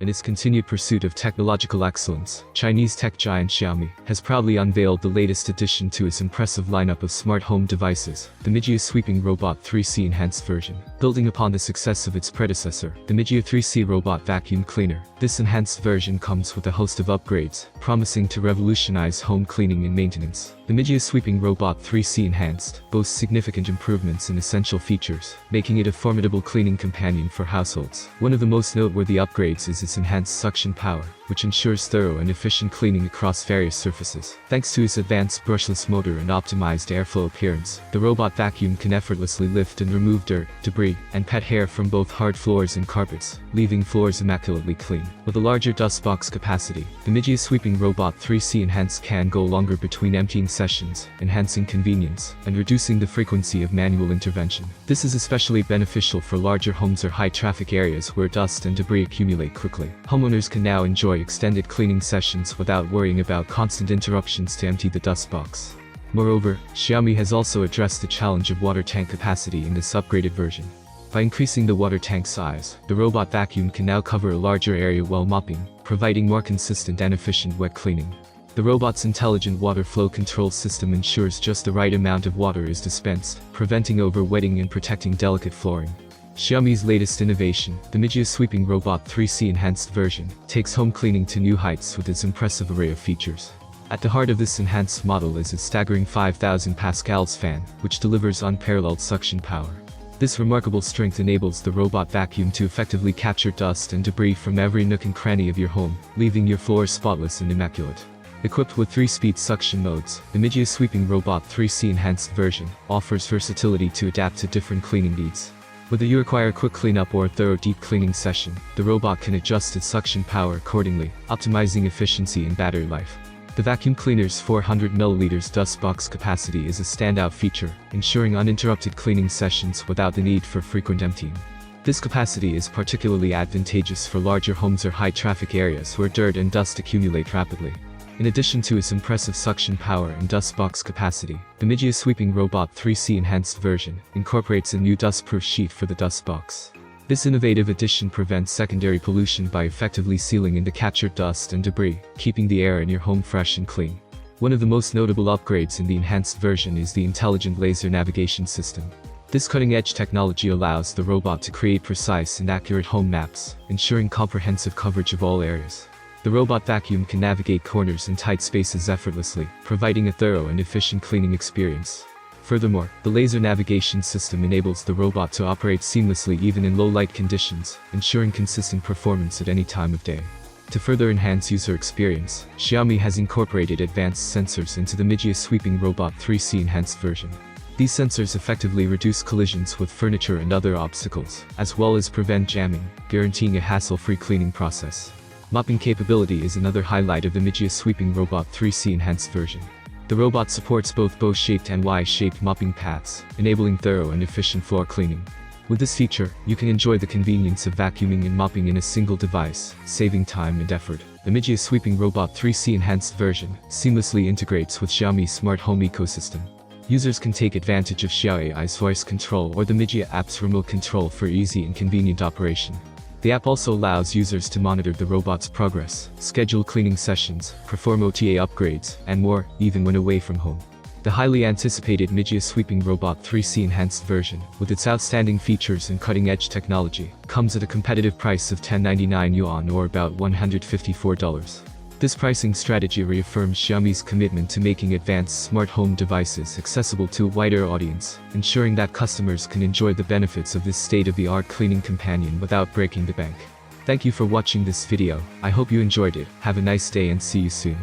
In its continued pursuit of technological excellence, Chinese tech giant Xiaomi has proudly unveiled the latest addition to its impressive lineup of smart home devices, the MIJIA Sweeping Robot 3C Enhanced version. Building upon the success of its predecessor, the MIJIA 3C Robot Vacuum Cleaner, this enhanced version comes with a host of upgrades, promising to revolutionize home cleaning and maintenance. The MIJIA Sweeping Robot 3C Enhanced boasts significant improvements in essential features, making it a formidable cleaning companion for households. One of the most noteworthy upgrades is its enhanced suction power, which ensures thorough and efficient cleaning across various surfaces. Thanks to its advanced brushless motor and optimized airflow appearance, the robot vacuum can effortlessly lift and remove dirt, debris, and pet hair from both hard floors and carpets, leaving floors immaculately clean. With a larger dust box capacity, the MIJIA Sweeping Robot 3C Enhanced can go longer between emptying sessions, enhancing convenience, and reducing the frequency of manual intervention. This is especially beneficial for larger homes or high-traffic areas where dust and debris accumulate quickly. Homeowners can now enjoy extended cleaning sessions without worrying about constant interruptions to empty the dust box. Moreover, Xiaomi has also addressed the challenge of water tank capacity in this upgraded version. By increasing the water tank size, the robot vacuum can now cover a larger area while mopping, providing more consistent and efficient wet cleaning. The robot's intelligent water flow control system ensures just the right amount of water is dispensed, preventing overwetting and protecting delicate flooring. Xiaomi's latest innovation, the MIJIA Sweeping Robot 3C Enhanced version, takes home cleaning to new heights with its impressive array of features. At the heart of this enhanced model is its staggering 5,000 pascals fan, which delivers unparalleled suction power. This remarkable strength enables the robot vacuum to effectively capture dust and debris from every nook and cranny of your home, leaving your floors spotless and immaculate. Equipped with 3-speed suction modes, the MIJIA Sweeping Robot 3C Enhanced version offers versatility to adapt to different cleaning needs. Whether you require a quick cleanup or a thorough deep cleaning session, the robot can adjust its suction power accordingly, optimizing efficiency and battery life. The vacuum cleaner's 400 ml dust box capacity is a standout feature, ensuring uninterrupted cleaning sessions without the need for frequent emptying. This capacity is particularly advantageous for larger homes or high-traffic areas where dirt and dust accumulate rapidly. In addition to its impressive suction power and dust box capacity, the MIJIA Sweeping Robot 3C Enhanced version incorporates a new dust-proof sheet for the dust box. This innovative addition prevents secondary pollution by effectively sealing in the captured dust and debris, keeping the air in your home fresh and clean. One of the most notable upgrades in the enhanced version is the intelligent laser navigation system. This cutting-edge technology allows the robot to create precise and accurate home maps, ensuring comprehensive coverage of all areas. The robot vacuum can navigate corners and tight spaces effortlessly, providing a thorough and efficient cleaning experience. Furthermore, the laser navigation system enables the robot to operate seamlessly even in low-light conditions, ensuring consistent performance at any time of day. To further enhance user experience, Xiaomi has incorporated advanced sensors into the MIJIA Sweeping Robot 3C Enhanced version. These sensors effectively reduce collisions with furniture and other obstacles, as well as prevent jamming, guaranteeing a hassle-free cleaning process. Mopping capability is another highlight of the MIJIA Sweeping Robot 3C Enhanced version. The robot supports both bow-shaped and Y-shaped mopping paths, enabling thorough and efficient floor cleaning. With this feature, you can enjoy the convenience of vacuuming and mopping in a single device, saving time and effort. The MIJIA Sweeping Robot 3C Enhanced version seamlessly integrates with Xiaomi's smart home ecosystem. Users can take advantage of Xiaomi's voice control or the MIJIA app's remote control for easy and convenient operation. The app also allows users to monitor the robot's progress, schedule cleaning sessions, perform OTA upgrades, and more, even when away from home. The highly anticipated MIJIA Sweeping Robot 3C Enhanced version, with its outstanding features and cutting-edge technology, comes at a competitive price of 1099 yuan or about $154. This pricing strategy reaffirms Xiaomi's commitment to making advanced smart home devices accessible to a wider audience, ensuring that customers can enjoy the benefits of this state-of-the-art cleaning companion without breaking the bank. Thank you for watching this video. I hope you enjoyed it. Have a nice day and see you soon.